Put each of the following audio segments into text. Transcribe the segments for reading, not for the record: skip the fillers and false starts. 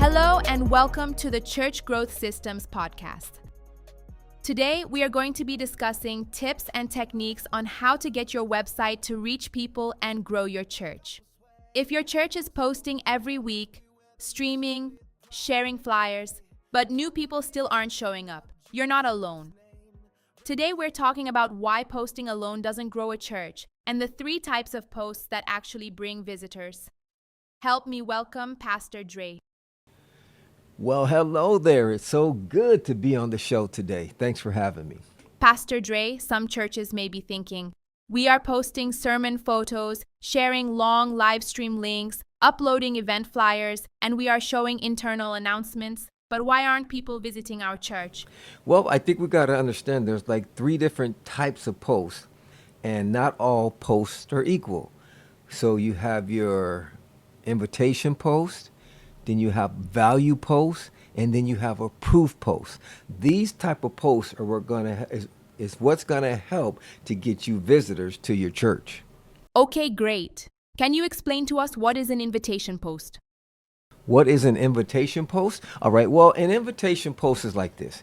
Hello and welcome to the Church Growth Systems podcast. Today, we are going to be discussing tips and techniques on how to get your website to reach people and grow your church. If your church is posting every week, streaming, sharing flyers, but new people still aren't showing up, you're not alone. Today, we're talking about why posting alone doesn't grow a church and the 3 types of posts that actually bring visitors. Help me welcome Pastor Dre. Well, hello there. It's so good to be on the show today. Thanks for having me. Pastor Dre, some churches may be thinking, we are posting sermon photos, sharing long live stream links, uploading event flyers, and we are showing internal announcements. But why aren't people visiting our church? Well, I think we got to understand there's like 3 different types of posts, and not all posts are equal. So you have your invitation post, then you have value posts, and then you have a proof post. These type of posts are is what's gonna help to get you visitors to your church. Okay, great. Can you explain to us what is an invitation post? What is an invitation post? All right, well, an invitation post is like this.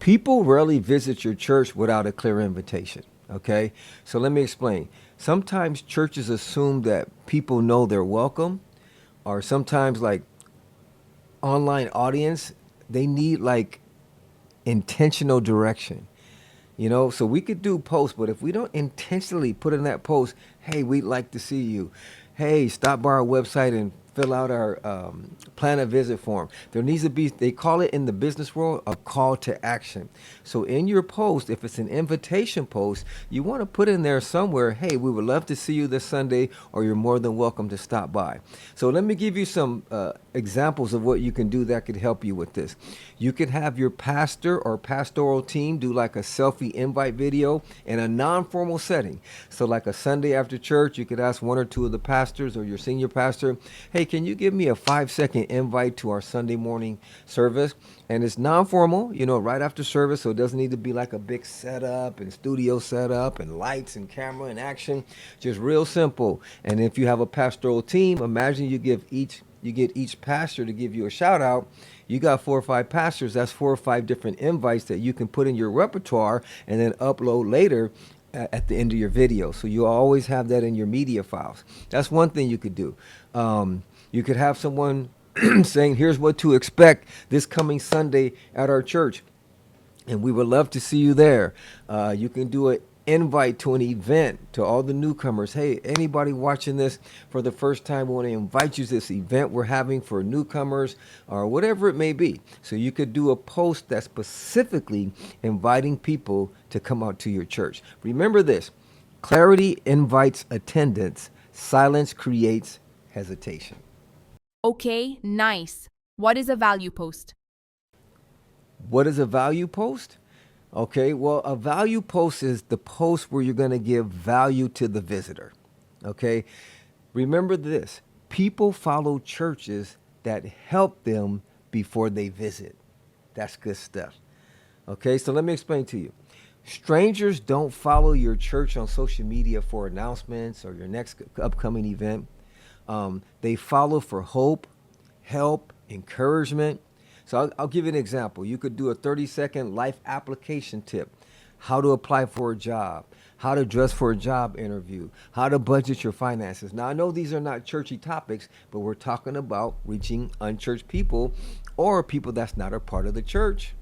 People rarely visit your church without a clear invitation, okay? So let me explain. Sometimes churches assume that people know they're welcome, or sometimes like online audience, they need like intentional direction. So we could do posts, but if we don't intentionally put in that post, hey, we'd like to see you. Hey, stop by our website and fill out our plan a visit form. There needs to be, they call it in the business world, a call to action. So in your post, if it's an invitation post, you want to put in there somewhere, hey, we would love to see you this Sunday, or you're more than welcome to stop by. So let me give you some examples of what you can do that could help you with this. You could have your pastor or pastoral team do like a selfie invite video in a non-formal setting. So like a Sunday after church, you could ask 1 or 2 of the pastors or your senior pastor, hey, can you give me a 5-second invite to our Sunday morning service? And it's non-formal, right after service, so it doesn't need to be like a big setup and studio setup and lights and camera and action. Just real simple. And if you have a pastoral team, imagine you get each pastor to give you a shout out. You got 4 or 5 pastors. That's 4 or 5 different invites that you can put in your repertoire and then upload later at the end of your video. So you always have that in your media files. That's one thing you could do. You could have someone saying, here's what to expect this coming Sunday at our church, and we would love to see you there. You can do an invite to an event to all the newcomers. Hey, anybody watching this for the first time, we want to invite you to this event we're having for newcomers, or whatever it may be. So you could do a post that's specifically inviting people to come out to your church. Remember this: clarity invites attendance, silence creates hesitation. Okay, nice. What is a value post? What is a value post? Okay, well, a value post is the post where you're going to give value to the visitor. Okay, remember this: people follow churches that help them before they visit. That's good stuff. Okay, so let me explain to you. Strangers don't follow your church on social media for announcements or your next upcoming event. They follow for hope, help, encouragement. So I'll give you an example. You could do a 30-second life application tip: how to apply for a job, how to dress for a job interview, how to budget your finances. Now, I know these are not churchy topics, but we're talking about reaching unchurched people or people that's not a part of the church.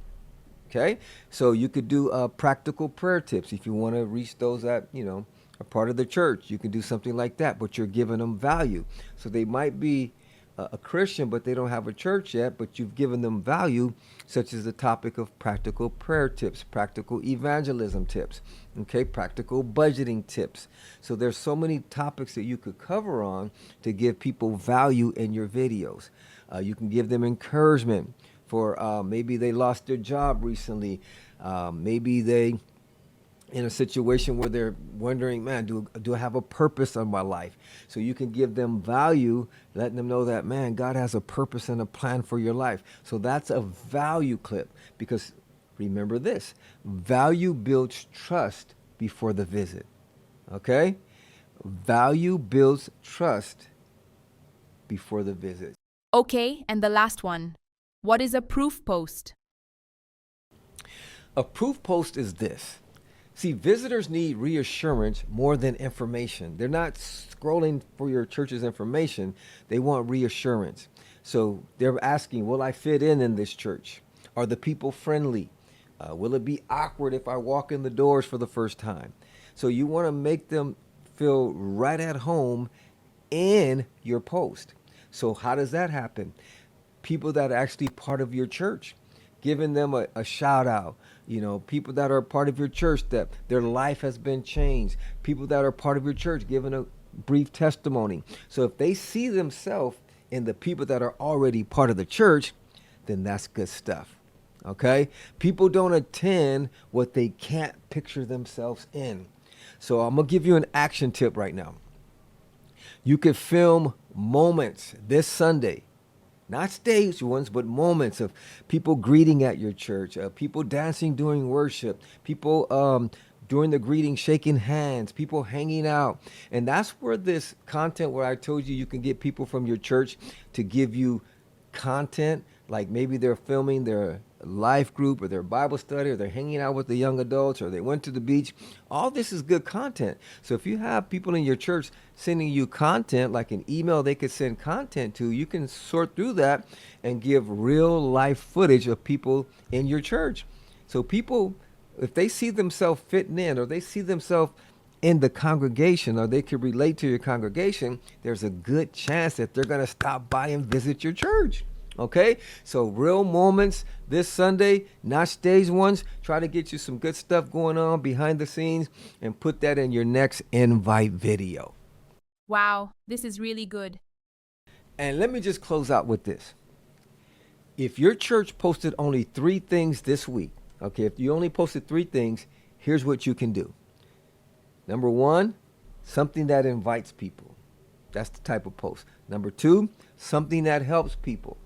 Okay, so you could do practical prayer tips if you want to reach those that, are part of the church. You can do something like that, but you're giving them value. So they might be a Christian, but they don't have a church yet, but you've given them value, such as the topic of practical prayer tips, practical evangelism tips, okay, practical budgeting tips. So there's so many topics that you could cover on to give people value in your videos. You can give them encouragement for maybe they lost their job recently. Maybe they in a situation where they're wondering, man, do I have a purpose on my life? So you can give them value, letting them know that, man, God has a purpose and a plan for your life. So that's a value clip, because remember this: value builds trust before the visit. Okay? Value builds trust before the visit. Okay, and the last one. What is a proof post? A proof post is this. See, visitors need reassurance more than information. They're not scrolling for your church's information, they want reassurance. So they're asking, will I fit in this church? Are the people friendly? Will it be awkward if I walk in the doors for the first time? So you want to make them feel right at home in your post. So how does that happen? People that are actually part of your church, giving them a shout out. You know, people that are part of your church that their life has been changed. People that are part of your church giving a brief testimony. So if they see themselves in the people that are already part of the church, then that's good stuff. Okay? People don't attend what they can't picture themselves in. So I'm going to give you an action tip right now. You could film moments this Sunday, not staged ones, but moments of people greeting at your church, people dancing during worship, people during the greeting shaking hands, people hanging out. And that's where this content, where I told you can get people from your church to give you content, like maybe they're filming their life group or their Bible study, or they're hanging out with the young adults, or they went to the beach. All this is good content. So if you have people in your church sending you content, like an email they could send content to, you can sort through that and give real life footage of people in your church. So people, if they see themselves fitting in, or they see themselves in the congregation, or they can relate to your congregation, there's a good chance that they're going to stop by and visit your church. Okay, so real moments this Sunday, not staged ones. Try to get you some good stuff going on behind the scenes and put that in your next invite video. Wow, this is really good. And let me just close out with this. If your church posted only 3 things this week, okay, if you only posted 3 things, here's what you can do. Number 1, something that invites people. That's the type of post. Number 2, something that helps people.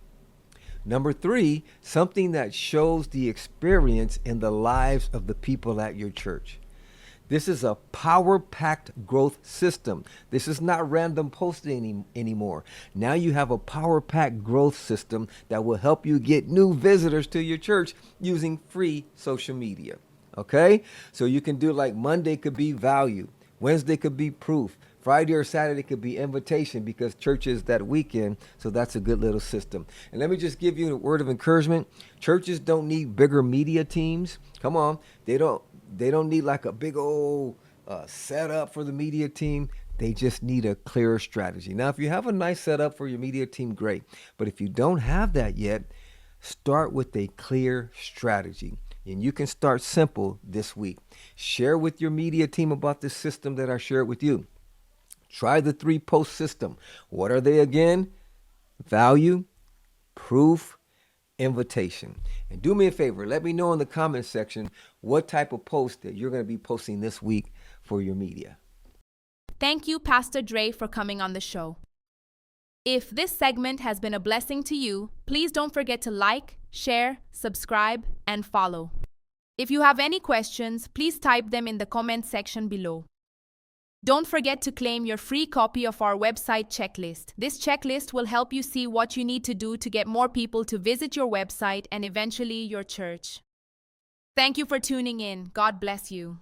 Number 3, something that shows the experience in the lives of the people at your church. This is a power-packed growth system. This is not random posting anymore. Now you have a power-packed growth system that will help you get new visitors to your church using free social media. Okay? So you can do, like, Monday could be value. Wednesday could be proof. Friday or Saturday could be invitation, because church is that weekend. So that's a good little system. And let me just give you a word of encouragement. Churches don't need bigger media teams. Come on. They don't need like a big old setup for the media team. They just need a clearer strategy. Now, if you have a nice setup for your media team, great. But if you don't have that yet, start with a clear strategy. And you can start simple this week. Share with your media team about this system that I shared with you. Try the 3-post system. What are they again? Value, proof, invitation. And do me a favor, let me know in the comment section what type of post that you're going to be posting this week for your media. Thank you, Pastor Dre, for coming on the show. If this segment has been a blessing to you, please don't forget to like, share, subscribe, and follow. If you have any questions, please type them in the comment section below. Don't forget to claim your free copy of our website checklist. This checklist will help you see what you need to do to get more people to visit your website and eventually your church. Thank you for tuning in. God bless you.